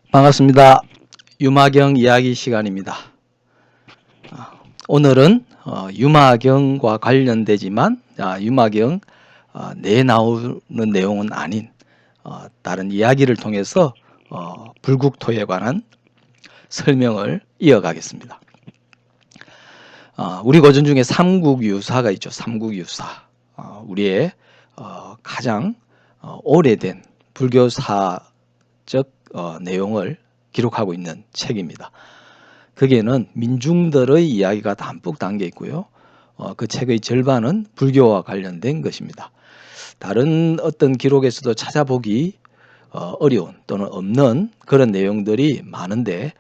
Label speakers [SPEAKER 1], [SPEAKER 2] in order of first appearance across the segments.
[SPEAKER 1] 반갑습니다. 유마경 이야기 시간입니다. 오늘은 유마경과 관련되지만 유마경 내에 나오는 내용은 아닌 다른 이야기를 통해서 불국토에 관한 설명을 이어가겠습니다. 우리 고전 중에 삼국유사가 있죠. 삼국유사. 우리의 가장 오래된 불교사적 내용을 기록하고 있는 책입니다. 거기에는 민중들의 이야기가 담뿍 담겨 있고요. 그 책의 절반은 불교와 관련된 것입니다. 다른 어떤 기록에서도 찾아보기 어려운 또는 없는 그런 내용들이 많은데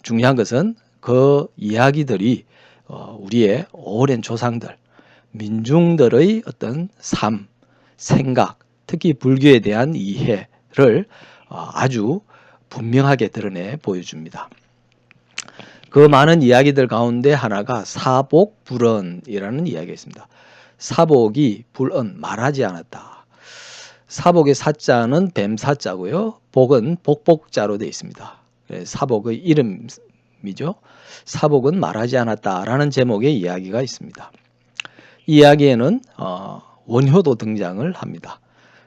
[SPEAKER 1] 중요한 것은 그 이야기들이 우리의 오랜 조상들, 민중들의 어떤 삶, 생각, 특히 불교에 대한 이해를 아주 분명하게 드러내 보여줍니다. 그 많은 이야기들 가운데 하나가 사복불언이라는 이야기가 있습니다. 사복이 불언, 말하지 않았다. 사복의 사자는 뱀사자고요. 복은 복복자로 되어 있습니다. 사복의 이름이죠. 사복은 말하지 않았다라는 제목의 이야기가 있습니다. 이 이야기에는 원효도 등장을 합니다.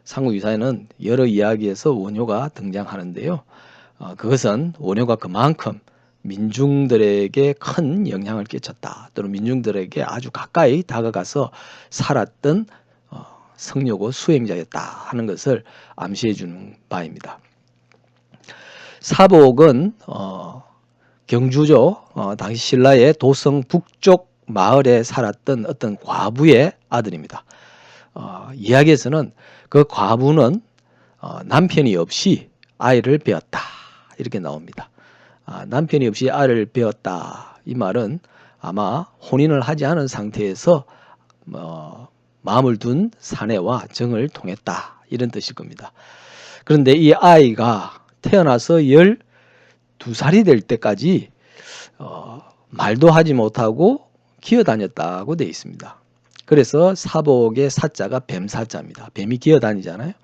[SPEAKER 1] 삼국유사에는 여러 이야기에서 원효가 등장하는데요. 그것은 원효가 그만큼 민중들에게 큰 영향을 끼쳤다. 또는 민중들에게 아주 가까이 다가가서 살았던 성려고 수행자였다 하는 것을 암시해 주는 바입니다. 사복은 경주죠. 당시 신라의 도성 북쪽 마을에 살았던 어떤 과부의 아들입니다. 이야기에서는 그 과부는 남편이 없이 아이를 배었다 이렇게 나옵니다. 남편이 없이 아이를 배었다 이 말은 아마 혼인을 하지 않은 상태에서 마음을 둔 사내와 정을 통했다 이런 뜻일 겁니다. 그런데 이 아이가 태어나서 12살이 될 때까지 말도 하지 못하고 기어다녔다고 되어 있습니다. 그래서 사복의 사자가 뱀사자입니다. 뱀이 기어다니잖아요.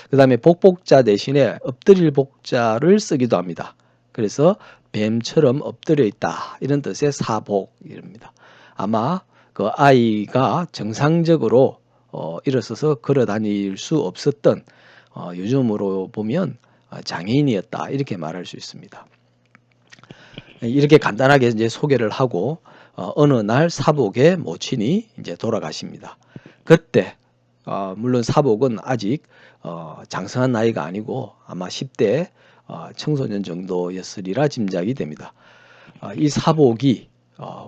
[SPEAKER 1] 그 다음에 복복자 대신에 엎드릴 복자를 쓰기도 합니다. 그래서 뱀처럼 엎드려 있다 이런 뜻의 사복입니다. 아마 그 아이가 정상적으로 일어서서 걸어 다닐 수 없었던 요즘으로 보면 장애인이었다 이렇게 말할 수 있습니다. 이렇게 간단하게 이제 소개를 하고 어느 날 사복의 모친이 이제 돌아가십니다. 그때 물론 사복은 아직 장성한 나이가 아니고 아마 10대 청소년 정도였으리라 짐작이 됩니다. 이 사복이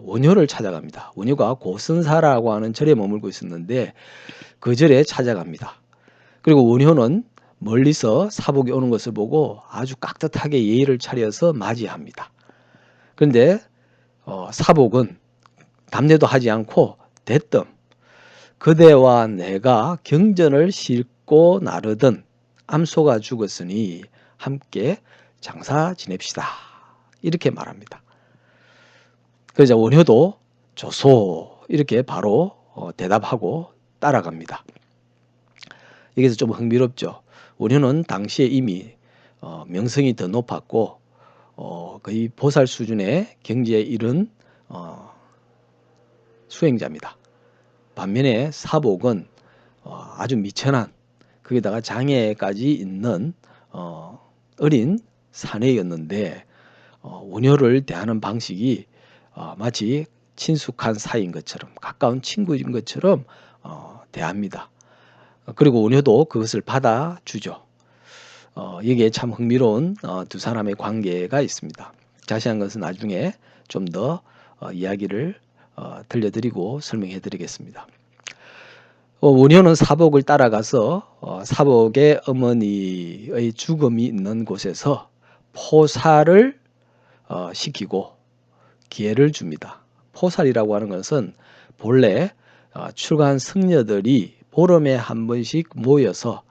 [SPEAKER 1] 원효를 찾아갑니다. 원효가 고선사라고 하는 절에 머물고 있었는데 그 절에 찾아갑니다. 그리고 원효는 멀리서 사복이 오는 것을 보고 아주 깍듯하게 예의를 차려서 맞이합니다. 그런데 사복은 답례도 하지 않고 대뜸 그대와 내가 경전을 싣고 나르던 암소가 죽었으니 함께 장사 지냅시다 이렇게 말합니다. 그러자 원효도 좋소 이렇게 바로 대답하고 따라갑니다. 여기서 좀 흥미롭죠. 원효는 당시에 이미 명성이 더 높았고 거의 보살 수준의 경지에 이른 수행자입니다. 반면에 사복은 아주 미천한 거기다가 장애까지 있는 어린 사내였는데 원효를 대하는 방식이 마치 친숙한 사이인 것처럼 가까운 친구인 것처럼 대합니다. 그리고 원효도 그것을 받아주죠. 여기에 참 흥미로운 두 사람의 관계가 있습니다. 자세한 것은 나중에 좀 더 이야기를 들려드리고 설명해 드리겠습니다. 원효는 사복을 따라가서 사복의 어머니의 죽음이 있는 곳에서 포살을 시키고 기회를 줍니다. 포살이라고 하는 것은 본래 출가한 승려들이 보름에 한 번씩 모여서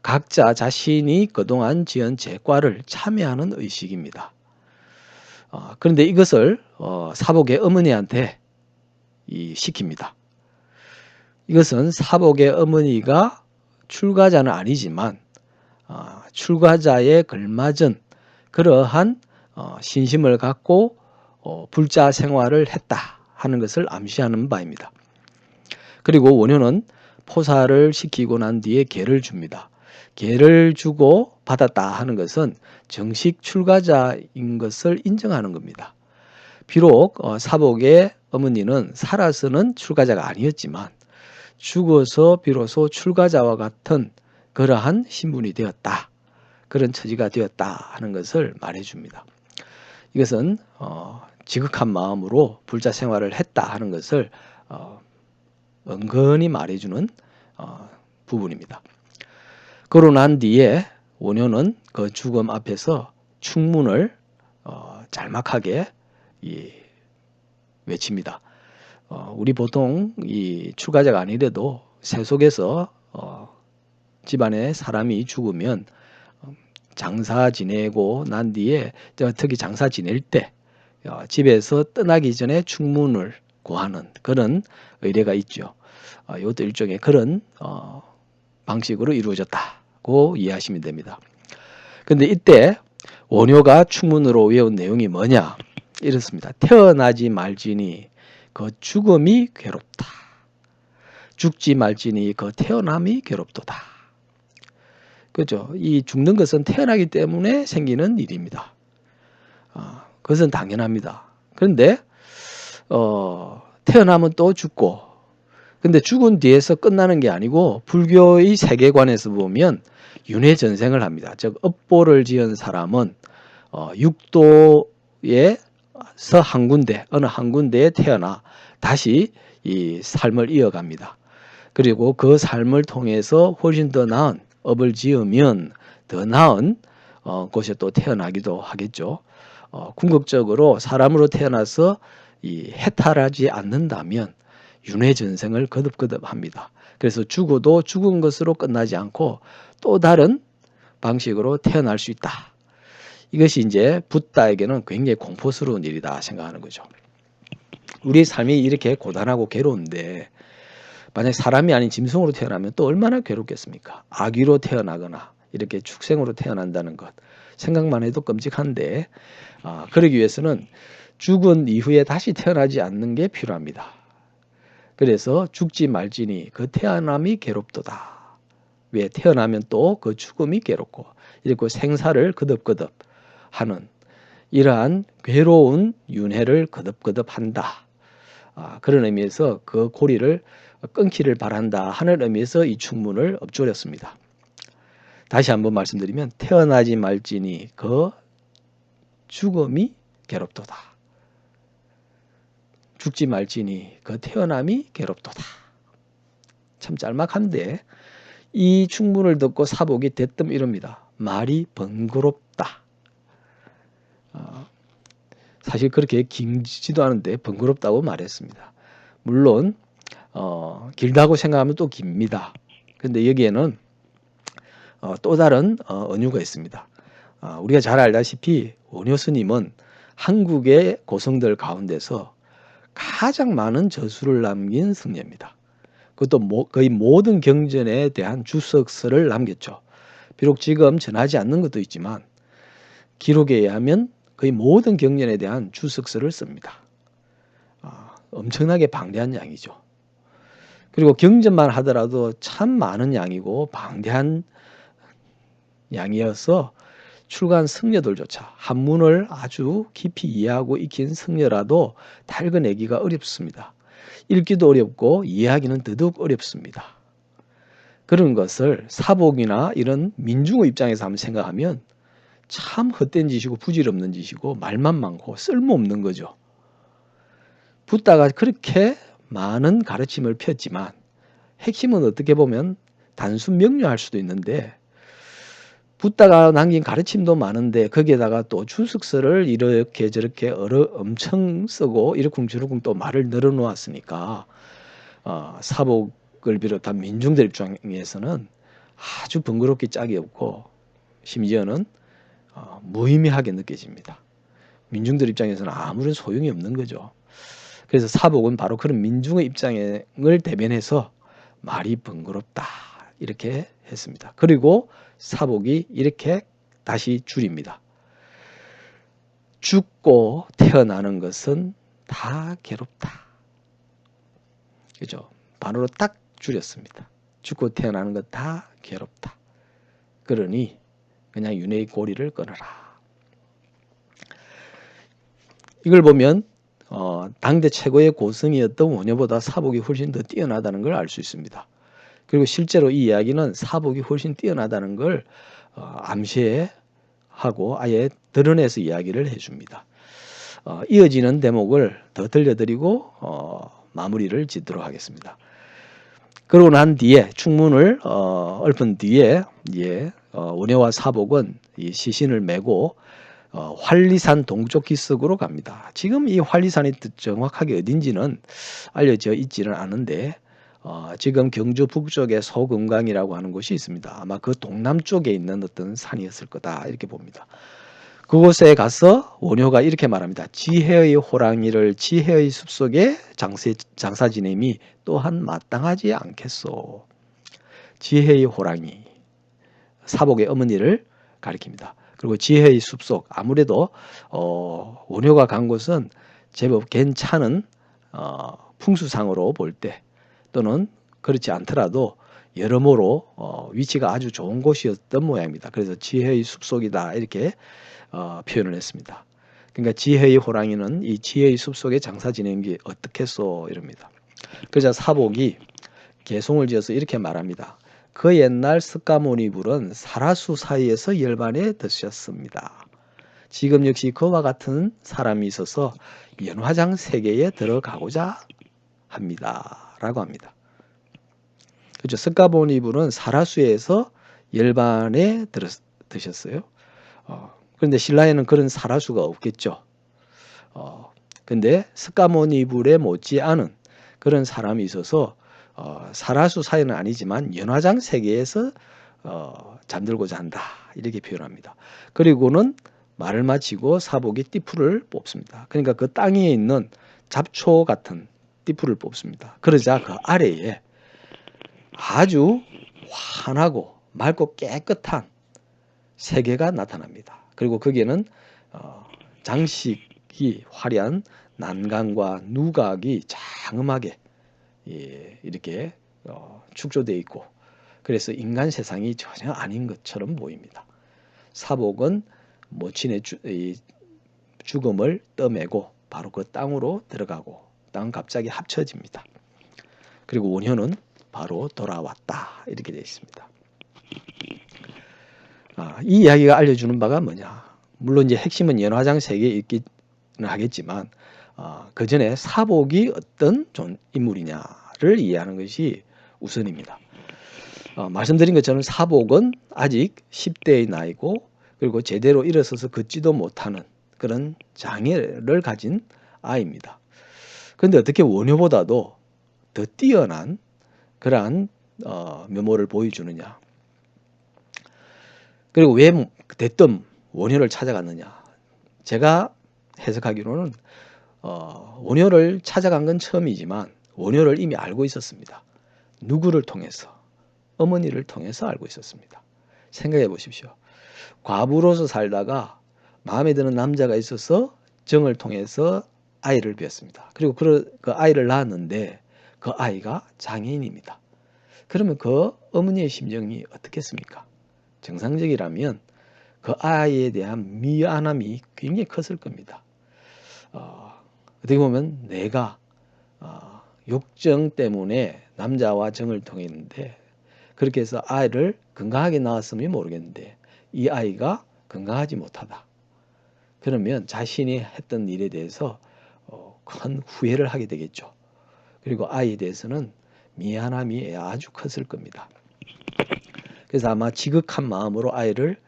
[SPEAKER 1] 각자 자신이 그동안 지은 죄과를 참여하는 의식입니다. 그런데 이것을 사복의 어머니한테 시킵니다. 이것은 사복의 어머니가 출가자는 아니지만 출가자에 걸맞은 그러한 신심을 갖고 불자 생활을 했다 하는 것을 암시하는 바입니다. 그리고 원효는 포사를 시키고 난 뒤에 계를 줍니다. 계를 주고 받았다 하는 것은 정식 출가자인 것을 인정하는 겁니다. 비록 사복의 어머니는 살아서는 출가자가 아니었지만 죽어서 비로소 출가자와 같은 그러한 신분이 되었다. 그런 처지가 되었다 하는 것을 말해줍니다. 이것은 지극한 마음으로 불자 생활을 했다 하는 것을 은근히 말해주는 부분입니다. 그러고 난 뒤에 원효는 그 죽음 앞에서 충문을 짤막하게 외칩니다. 우리 보통 이 출가자가 아니래도 세속에서 집안에 사람이 죽으면 장사 지내고 난 뒤에 특히 장사 지낼 때 집에서 떠나기 전에 충문을 구하는 그런 의례가 있죠. 이것도 일종의 그런 방식으로 이루어졌다고 이해하시면 됩니다. 그런데 이때 원효가 충문으로 외운 내용이 뭐냐? 이렇습니다. 태어나지 말지니 그 죽음이 괴롭다. 죽지 말지니 그 태어남이 괴롭도다. 그죠? 이 죽는 것은 태어나기 때문에 생기는 일입니다. 그것은 당연합니다. 그런데 태어나면 또 죽고, 근데 죽은 뒤에서 끝나는 게 아니고 불교의 세계관에서 보면 윤회전생을 합니다. 즉 업보를 지은 사람은 육도에서 한 군데, 어느 한 군데에 태어나 다시 이 삶을 이어갑니다. 그리고 그 삶을 통해서 훨씬 더 나은 업을 지으면 더 나은 곳에 또 태어나기도 하겠죠. 궁극적으로 사람으로 태어나서 이 해탈하지 않는다면 윤회전생을 거듭거듭합니다. 그래서 죽어도 죽은 것으로 끝나지 않고 또 다른 방식으로 태어날 수 있다. 이것이 이제 붓다에게는 굉장히 공포스러운 일이다 생각하는 거죠. 우리 삶이 이렇게 고단하고 괴로운데 만약 사람이 아닌 짐승으로 태어나면 또 얼마나 괴롭겠습니까? 아귀로 태어나거나 이렇게 축생으로 태어난다는 것 생각만 해도 끔찍한데 그러기 위해서는 죽은 이후에 다시 태어나지 않는 게 필요합니다. 그래서 죽지 말지니 그 태어남이 괴롭도다. 왜? 태어나면 또 그 죽음이 괴롭고 이렇게 생사를 거듭거듭 하는 이러한 괴로운 윤회를 거듭거듭 한다. 그런 의미에서 그 고리를 끊기를 바란다 하는 의미에서 이 충문을 엎조렸습니다. 다시 한번 말씀드리면 태어나지 말지니 그 죽음이 괴롭도다. 죽지 말지니 그 태어남이 괴롭도다. 참 짤막한데 이 충문을 듣고 사복이 대뜸 이럽니다. 말이 번거롭다. 사실 그렇게 길지도 않은데 번거롭다고 말했습니다. 물론 길다고 생각하면 또 깁니다. 그런데 여기에는 또 다른 은유가 있습니다. 우리가 잘 알다시피 원효 스님은 한국의 고성들 가운데서 가장 많은 저수를 남긴 승려입니다. 그것도 거의 모든 경전에 대한 주석서를 남겼죠. 비록 지금 전하지 않는 것도 있지만 기록에 의하면 거의 모든 경전에 대한 주석서를 씁니다. 엄청나게 방대한 양이죠. 그리고 경전만 하더라도 참 많은 양이고 방대한 양이어서 출가한 승려들조차 한문을 아주 깊이 이해하고 익힌 승려라도 달궈내기가 어렵습니다. 읽기도 어렵고 이해하기는 더더욱 어렵습니다. 그런 것을 사복이나 이런 민중의 입장에서 한번 생각하면 참 헛된 짓이고 부질없는 짓이고 말만 많고 쓸모없는 거죠. 붓다가 그렇게 많은 가르침을 폈지만 핵심은 어떻게 보면 단순 명료할 수도 있는데 붓다가 남긴 가르침도 많은데 거기에다가 또 주석서를 이렇게 저렇게 엄청 쓰고 이러쿵저러쿵 또 말을 늘어놓았으니까 사복을 비롯한 민중들 입장에서는 아주 번거롭기 짝이 없고 심지어는 무의미하게 느껴집니다. 민중들 입장에서는 아무런 소용이 없는 거죠. 그래서 사복은 바로 그런 민중의 입장을 대변해서 말이 번거롭다 이렇게 했습니다. 그리고 사복이 이렇게 다시 줄입니다. 죽고 태어나는 것은 다 괴롭다. 그죠? 반으로 딱 줄였습니다. 죽고 태어나는 것 다 괴롭다. 그러니 그냥 윤회의 고리를 끊어라. 이걸 보면 당대 최고의 고승이었던 원효보다 사복이 훨씬 더 뛰어나다는 걸 알 수 있습니다. 그리고 실제로 이 이야기는 사복이 훨씬 뛰어나다는 걸 암시하고 아예 드러내서 이야기를 해줍니다. 이어지는 대목을 더 들려드리고 마무리를 짓도록 하겠습니다. 그러고 난 뒤에 충문을 읊은 뒤에 원효와 사복은 이 시신을 메고 활리산 동쪽 기슭으로 갑니다. 지금 이 활리산이 정확하게 어딘지는 알려져 있지는 않은데 지금 경주 북쪽에 소금강이라고 하는 곳이 있습니다. 아마 그 동남쪽에 있는 어떤 산이었을 거다 이렇게 봅니다. 그곳에 가서 원효가 이렇게 말합니다. 지혜의 호랑이를 지혜의 숲속에 장사 지냄이 또한 마땅하지 않겠소. 지혜의 호랑이, 사복의 어머니를 가리킵니다. 그리고 지혜의 숲속, 아무래도 원효가 간 곳은 제법 괜찮은 풍수상으로 볼 때 또는 그렇지 않더라도 여러모로 위치가 아주 좋은 곳이었던 모양입니다. 그래서 지혜의 숲속이다 이렇게 표현을 했습니다. 그러니까 지혜의 호랑이는 이 지혜의 숲속에 장사 지내는 게 어떻겠소 이럽니다. 그러자 사복이 개송을 지어서 이렇게 말합니다. 그 옛날 스카모니불은 사라수 사이에서 열반에 드셨습니다. 지금 역시 그와 같은 사람이 있어서 연화장 세계에 들어가고자 합니다. 라고 합니다. 그렇죠. 스카모니불은 사라수에서 열반에 드셨어요. 그런데 신라에는 그런 사라수가 없겠죠. 근데 스카모니불에 못지않은 그런 사람이 있어서 사라수 사이는 아니지만 연화장 세계에서 잠들고자 한다 이렇게 표현합니다. 그리고는 말을 마치고 사복이 띠풀을 뽑습니다. 그러니까 그 땅 위에 있는 잡초 같은 띠풀을 뽑습니다. 그러자 그 아래에 아주 환하고 맑고 깨끗한 세계가 나타납니다. 그리고 거기에는 장식이 화려한 난강과 누각이 장엄하게 이렇게 축조되어 있고 그래서 인간 세상이 전혀 아닌 것처럼 보입니다. 사복은 모친의 죽음을 떠매고 바로 그 땅으로 들어가고 땅은 갑자기 합쳐집니다. 그리고 원효는 바로 돌아왔다 이렇게 되어 있습니다. 이 이야기가 알려주는 바가 뭐냐? 물론 이제 핵심은 연화장 세계에 있기는 하겠지만 그 전에 사복이 어떤 인물이냐를 이해하는 것이 우선입니다. 말씀드린 것처럼 사복은 아직 10대의 나이고 그리고 제대로 일어서서 걷지도 못하는 그런 장애를 가진 아이입니다. 그런데 어떻게 원효보다도 더 뛰어난 그러한 면모를 보여주느냐? 그리고 왜 대뜸 원효를 찾아갔느냐? 제가 해석하기로는 원효를 찾아간 건 처음이지만 원효를 이미 알고 있었습니다. 누구를 통해서? 어머니를 통해서 알고 있었습니다. 생각해 보십시오. 과부로서 살다가 마음에 드는 남자가 있어서 정을 통해서 아이를 낳았습니다. 그리고 그 아이를 낳았는데 그 아이가 장애인입니다. 그러면 그 어머니의 심정이 어떻겠습니까? 정상적이라면 그 아이에 대한 미안함이 굉장히 컸을 겁니다. 어떻게 보면 내가 욕정 때문에 남자와 정을 통했는데 그렇게 해서 아이를 건강하게 낳았으면 모르겠는데 이 아이가 건강하지 못하다. 그러면 자신이 했던 일에 대해서 큰 후회를 하게 되겠죠. 그리고 아이에 대해서는 미안함이 아주 컸을 겁니다. 그래서 아마 지극한 마음으로 아이를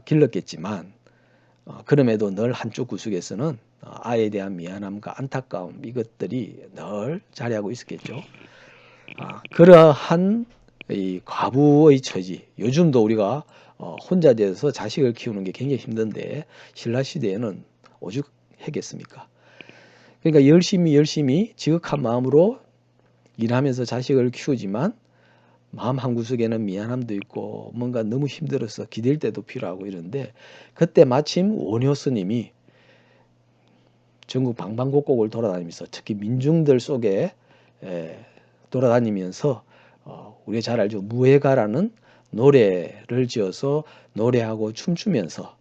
[SPEAKER 1] 길렀겠지만 그럼에도 늘 한쪽 구석에서는 아이에 대한 미안함과 안타까움 이것들이 늘 자리하고 있었겠죠. 그러한 이 과부의 처지, 요즘도 우리가 혼자 돼서 자식을 키우는 게 굉장히 힘든데 신라 시대에는 오죽했겠습니까? 그러니까 열심히 지극한 마음으로 일하면서 자식을 키우지만 마음 한구석에는 미안함도 있고 뭔가 너무 힘들어서 기댈 때도 필요하고 이런데 그때 마침 원효 스님이 전국 방방곡곡을 돌아다니면서 특히 민중들 속에 돌아다니면서 우리가 잘 알죠. 무예가라는 노래를 지어서 노래하고 춤추면서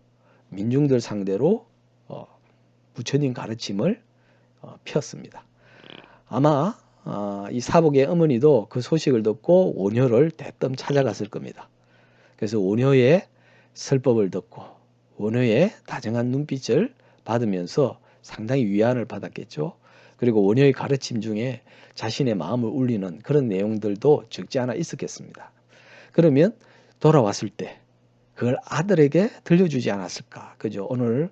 [SPEAKER 1] 민중들 상대로 부처님 가르침을 폈습니다. 아마 이 사복의 어머니도 그 소식을 듣고 원효를 대뜸 찾아갔을 겁니다. 그래서 원효의 설법을 듣고 원효의 다정한 눈빛을 받으면서 상당히 위안을 받았겠죠. 그리고 원효의 가르침 중에 자신의 마음을 울리는 그런 내용들도 적지 않아 있었겠습니다. 그러면 돌아왔을 때 그걸 아들에게 들려주지 않았을까. 그죠? 오늘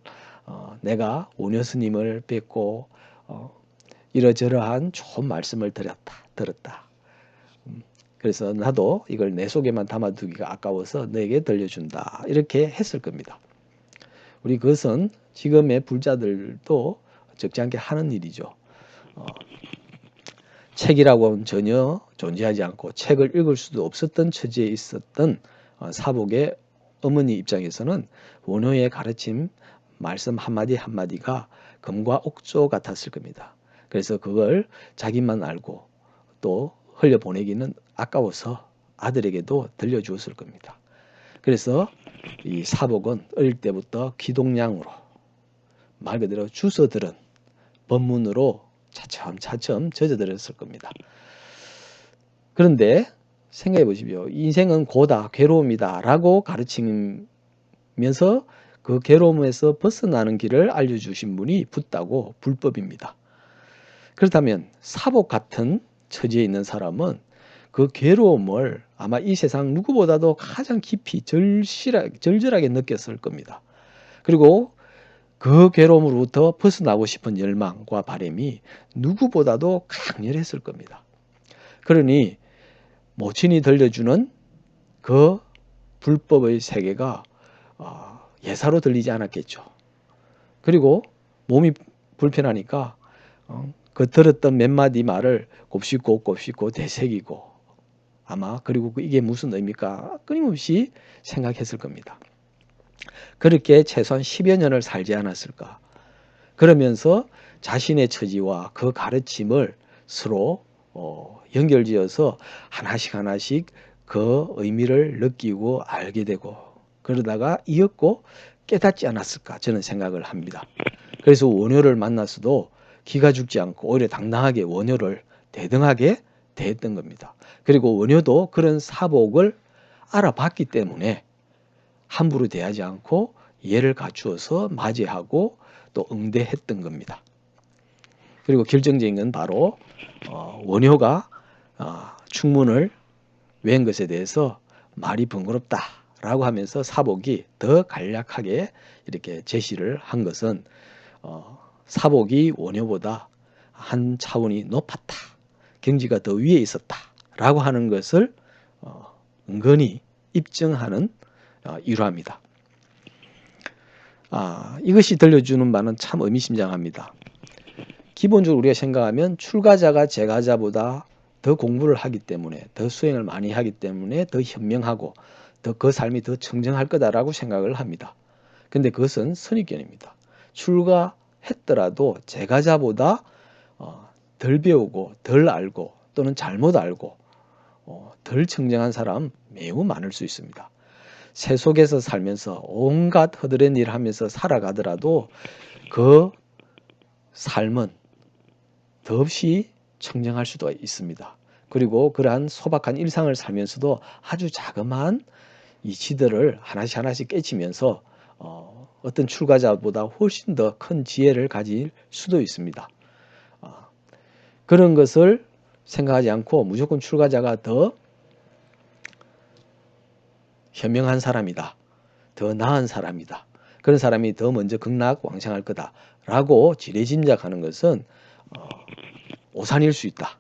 [SPEAKER 1] 내가 원효 스님을 뵙고 이러저러한 좋은 말씀을 들었다. 그래서 나도 이걸 내 속에만 담아두기가 아까워서 너에게 들려준다. 이렇게 했을 겁니다. 우리 그것은 지금의 불자들도 적지 않게 하는 일이죠. 책이라고는 전혀 존재하지 않고 책을 읽을 수도 없었던 처지에 있었던 사복의 어머니 입장에서는 원효의 가르침 말씀 한마디 한마디가 금과 옥조 같았을 겁니다. 그래서 그걸 자기만 알고 또 흘려보내기는 아까워서 아들에게도 들려주었을 겁니다. 그래서 이 사복은 어릴 때부터 기동량으로 말 그대로 주워 들은 법문으로 차츰차츰 젖어들었을 겁니다. 그런데 생각해 보십시오. 인생은 고다, 괴로움이다 라고 가르치면서 그 괴로움에서 벗어나는 길을 알려주신 분이 붓다고 불법입니다. 그렇다면 사복 같은 처지에 있는 사람은 그 괴로움을 아마 이 세상 누구보다도 가장 깊이 절절하게 느꼈을 겁니다. 그리고 그 괴로움으로부터 벗어나고 싶은 열망과 바람이 누구보다도 강렬했을 겁니다. 그러니 모친이 들려주는 그 불법의 세계가 예사로 들리지 않았겠죠. 그리고 몸이 불편하니까 그 들었던 몇 마디 말을 곱씹고 되새기고 아마 그리고 이게 무슨 의미일까 끊임없이 생각했을 겁니다. 그렇게 최소한 10여 년을 살지 않았을까. 그러면서 자신의 처지와 그 가르침을 서로 연결지어서 하나씩 그 의미를 느끼고 알게 되고 그러다가 이었고 깨닫지 않았을까 저는 생각을 합니다. 그래서 원효를 만났어도 기가 죽지 않고 오히려 당당하게 원효를 대등하게 대했던 겁니다. 그리고 원효도 그런 사복을 알아봤기 때문에 함부로 대하지 않고 예를 갖추어서 맞이하고 또 응대했던 겁니다. 그리고 결정적인 건 바로 원효가 충문을 외운 것에 대해서 말이 번거롭다라고 하면서 사복이 더 간략하게 이렇게 제시를 한 것은 사복이 원효보다 한 차원이 높았다. 경지가 더 위에 있었다라고 하는 것을 은근히 입증하는 일화입니다. 이것이 들려주는 바는 참 의미심장합니다. 기본적으로 우리가 생각하면 출가자가 제가자보다 더 공부를 하기 때문에 더 수행을 많이 하기 때문에 더 현명하고 더 그 삶이 더 청정할 거다라고 생각을 합니다. 근데 그것은 선입견입니다. 출가했더라도 제가자보다 덜 배우고 덜 알고 또는 잘못 알고 덜 청정한 사람 매우 많을 수 있습니다. 새 속에서 살면서 온갖 허드렛 일을 하면서 살아가더라도 그 삶은 더없이 청정할 수도 있습니다. 그리고 그러한 소박한 일상을 살면서도 아주 자그마한 이치들을 하나씩 깨치면서 어떤 출가자보다 훨씬 더 큰 지혜를 가질 수도 있습니다. 그런 것을 생각하지 않고 무조건 출가자가 더 현명한 사람이다. 더 나은 사람이다. 그런 사람이 더 먼저 극락왕창할 거다라고 지레짐작하는 것은 오산일 수 있다.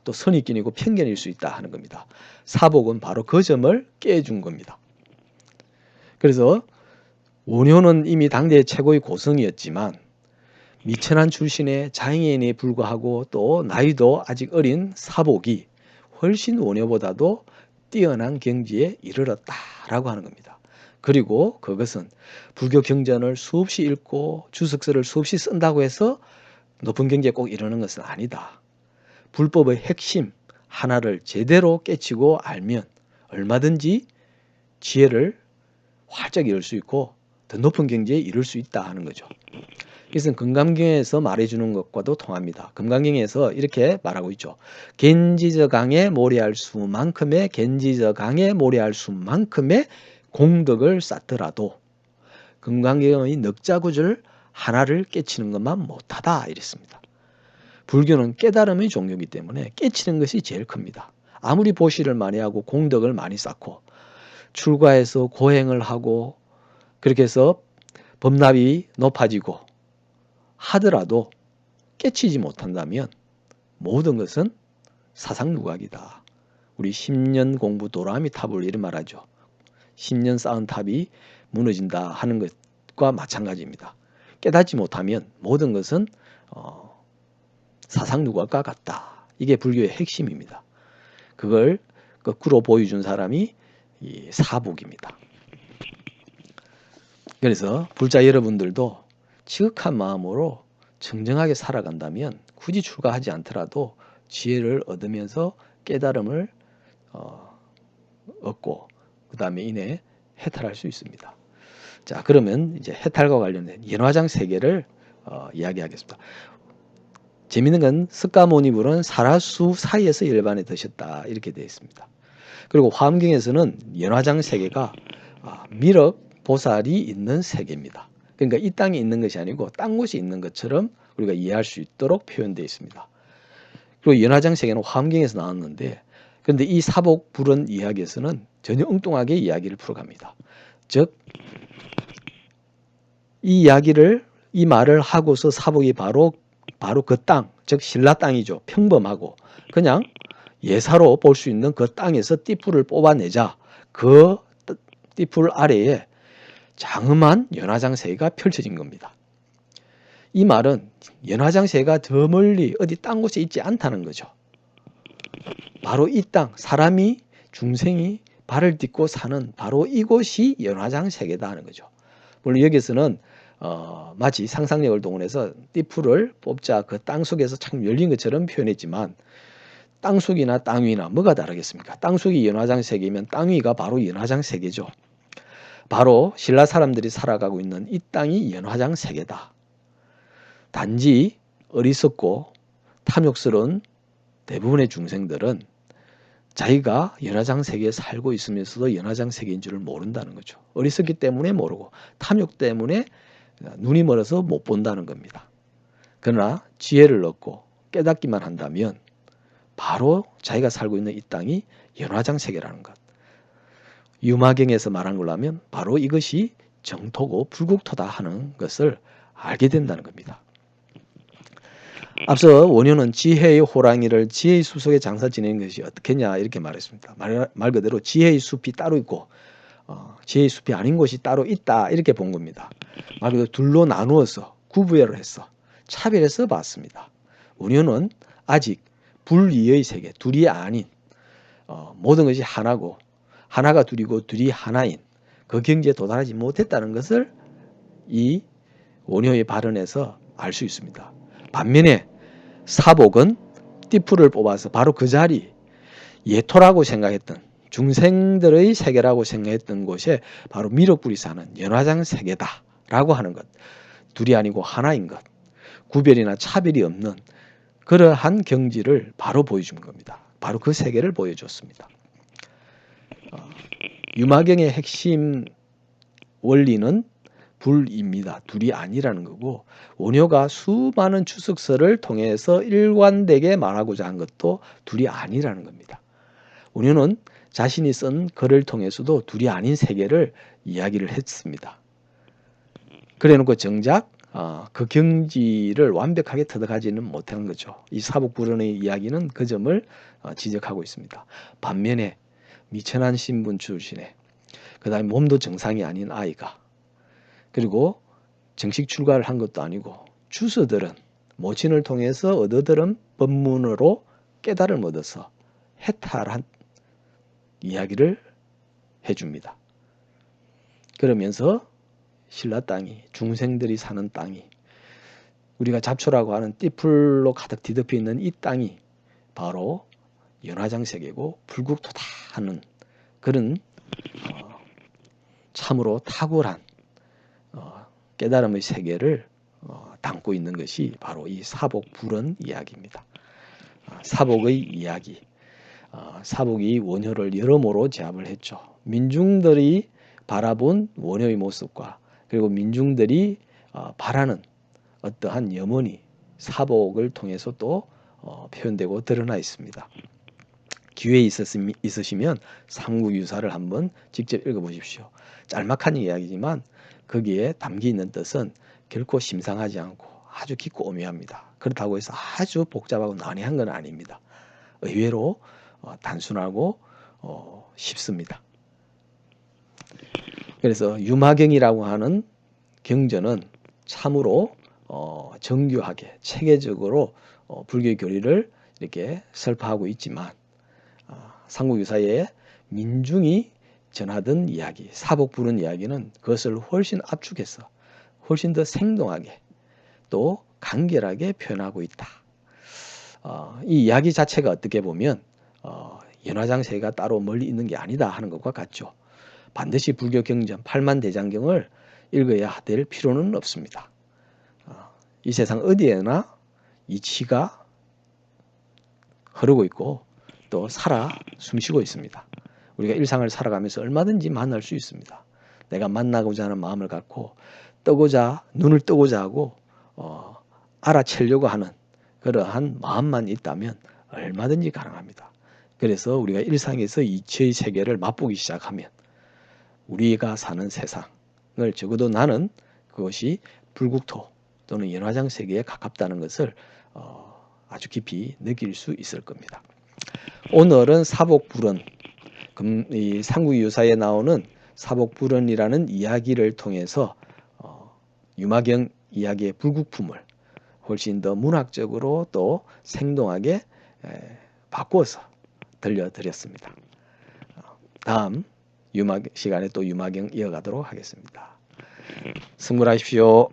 [SPEAKER 1] 또 선입견이고 편견일 수 있다 하는 겁니다. 사복은 바로 그 점을 깨준 겁니다. 그래서 원효는 이미 당대의 최고의 고성이었지만 미천한 출신의 장애인에 불과하고 또 나이도 아직 어린 사복이 훨씬 원효보다도 뛰어난 경지에 이르렀다라고 하는 겁니다. 그리고 그것은 불교 경전을 수없이 읽고 주석서를 수없이 쓴다고 해서 높은 경지에 꼭 이르는 것은 아니다. 불법의 핵심 하나를 제대로 깨치고 알면 얼마든지 지혜를 활짝 이룰 수 있고 더 높은 경지에 이룰 수 있다 하는 거죠. 이것은 금강경에서 말해주는 것과도 통합니다. 금강경에서 이렇게 말하고 있죠. 겐지저강에 모래알 수만큼의 겐지저강에 모래알 수만큼의 공덕을 쌓더라도 금강경의 넉자구절 하나를 깨치는 것만 못하다 이랬습니다. 불교는 깨달음의 종교이기 때문에 깨치는 것이 제일 큽니다. 아무리 보시를 많이 하고 공덕을 많이 쌓고 출가해서 고행을 하고 그렇게 해서 법납이 높아지고 하더라도 깨치지 못한다면 모든 것은 사상누각이다. 우리 10년 공부 도라미 탑을 이런 말하죠. 10년 쌓은 탑이 무너진다 하는 것과 마찬가지입니다. 깨닫지 못하면 모든 것은 사상누각과 같다. 이게 불교의 핵심입니다. 그걸 거꾸로 보여준 사람이 이 사복입니다. 그래서 불자 여러분들도 지극한 마음으로 정정하게 살아간다면 굳이 출가하지 않더라도 지혜를 얻으면서 깨달음을 얻고 그 다음에 이내 해탈할 수 있습니다. 자, 그러면 이제 해탈과 관련된 연화장 세계를 이야기하겠습니다. 재미있는 건 석가모니불은 사라수 사이에서 열반에 드셨다 이렇게 되어 있습니다. 그리고 화엄경에서는 연화장 세계가 미륵 보살이 있는 세계입니다. 그러니까 이 땅에 있는 것이 아니고 딴 곳이 있는 것처럼 우리가 이해할 수 있도록 표현되어 있습니다. 그리고 연화장 세계는 화엄경에서 나왔는데 그런데 이 사복 불은 이야기에서는 전혀 엉뚱하게 이야기를 풀어갑니다. 즉 이 이야기를 이 말을 하고서 사복이 바로 그 땅, 즉 신라 땅이죠. 평범하고 그냥 예사로 볼 수 있는 그 땅에서 띠풀을 뽑아내자 그 띠풀 아래에 장엄한 연화장 세계가 펼쳐진 겁니다. 이 말은 연화장 세계가 더 멀리 어디 딴 곳에 있지 않다는 거죠. 바로 이 땅, 사람이 중생이 발을 딛고 사는 바로 이곳이 연화장 세계다 하는 거죠. 물론 여기서는 마치 상상력을 동원해서 띠풀을 뽑자 그 땅속에서 참 열린 것처럼 표현했지만 땅속이나 땅위나 뭐가 다르겠습니까? 땅속이 연화장 세계면 땅위가 바로 연화장 세계죠. 바로 신라 사람들이 살아가고 있는 이 땅이 연화장 세계다. 단지 어리석고 탐욕스러운 대부분의 중생들은 자기가 연화장 세계에 살고 있으면서도 연화장 세계인 줄을 모른다는 거죠. 어리석기 때문에 모르고 탐욕 때문에 눈이 멀어서 못 본다는 겁니다. 그러나 지혜를 얻고 깨닫기만 한다면 바로 자기가 살고 있는 이 땅이 연화장 세계라는 것. 유마경에서 말한 걸로 하면 바로 이것이 정토고 불국토다 하는 것을 알게 된다는 겁니다. 앞서 원효는 지혜의 호랑이를 지혜의 숲 속에 장사 지내는 것이 어떻겠냐 이렇게 말했습니다. 말 그대로 지혜의 숲이 따로 있고 지혜의 숲이 아닌 곳이 따로 있다 이렇게 본 겁니다. 말 그대로 둘로 나누어서 구분을 해서 차별해서 봤습니다. 원효는 아직 불이의 세계, 둘이 아닌 모든 것이 하나고 하나가 둘이고 둘이 하나인 그 경지에 도달하지 못했다는 것을 이 원효의 발언에서 알 수 있습니다. 반면에 사복은 띠풀을 뽑아서 바로 그 자리 예토라고 생각했던 중생들의 세계라고 생각했던 곳에 바로 미륵불이 사는 연화장 세계다라고 하는 것. 둘이 아니고 하나인 것. 구별이나 차별이 없는 그러한 경지를 바로 보여준 겁니다. 바로 그 세계를 보여줬습니다. 유마경의 핵심 원리는 불입니다. 둘이 아니라는 거고 원효가 수많은 추석서를 통해서 일관되게 말하고자 한 것도 둘이 아니라는 겁니다. 원효는 자신이 쓴 글을 통해서도 둘이 아닌 세계를 이야기를 했습니다. 그래놓고 정작 그 경지를 완벽하게 터득하지는 못한 거죠. 이 사복불언의 이야기는 그 점을 지적하고 있습니다. 반면에 미천한 신분 출신의 그 다음에 몸도 정상이 아닌 아이가 그리고 정식 출가를 한 것도 아니고 주서들은 모친을 통해서 얻어들은 법문으로 깨달음을 얻어서 해탈한 이야기를 해줍니다. 그러면서 신라 땅이, 중생들이 사는 땅이, 우리가 잡초라고 하는 띠풀로 가득 뒤덮여 있는 이 땅이 바로 연화장세계고 불국토다 하는 그런 참으로 탁월한 깨달음의 세계를 담고 있는 것이 바로 이 사복불언 이야기입니다. 사복의 이야기. 사복이 원효를 여러모로 제압을 했죠. 민중들이 바라본 원효의 모습과 그리고 민중들이 바라는 어떠한 염원이 사복을 통해서 또 표현되고 드러나 있습니다. 기회 있으시면 삼국유사를 한번 직접 읽어보십시오. 짤막한 이야기지만 거기에 담겨 있는 뜻은 결코 심상하지 않고 아주 깊고 오묘합니다. 그렇다고 해서 아주 복잡하고 난해한 건 아닙니다. 의외로 단순하고 쉽습니다. 그래서 유마경이라고 하는 경전은 참으로 정교하게 체계적으로 불교 교리를 이렇게 설파하고 있지만 삼국유사의 민중이 전하던 이야기, 사복불언 이야기는 그것을 훨씬 압축해서 훨씬 더 생동하게 또 간결하게 표현하고 있다. 이 이야기 자체가 어떻게 보면 연화장세가 따로 멀리 있는 게 아니다 하는 것과 같죠. 반드시 불교 경전 8만대장경을 읽어야 될 필요는 없습니다. 이 세상 어디에나 이치가 흐르고 있고 또 살아 숨쉬고 있습니다. 우리가 일상을 살아가면서 얼마든지 만날 수 있습니다. 내가 만나고자 하는 마음을 갖고 눈을 뜨고자 하고 알아채려고 하는 그러한 마음만 있다면 얼마든지 가능합니다. 그래서 우리가 일상에서 이치의 세계를 맛보기 시작하면 우리가 사는 세상을 적어도 나는 그것이 불국토 또는 연화장 세계에 가깝다는 것을 아주 깊이 느낄 수 있을 겁니다. 오늘은 사복불언, 이 삼국유사에 나오는 사복불언이라는 이야기를 통해서 유마경 이야기의 불국품을 훨씬 더 문학적으로 또 생동하게 바꿔서 들려드렸습니다. 다음 시간에 또 유마경 이어가도록 하겠습니다. 승불하십시오.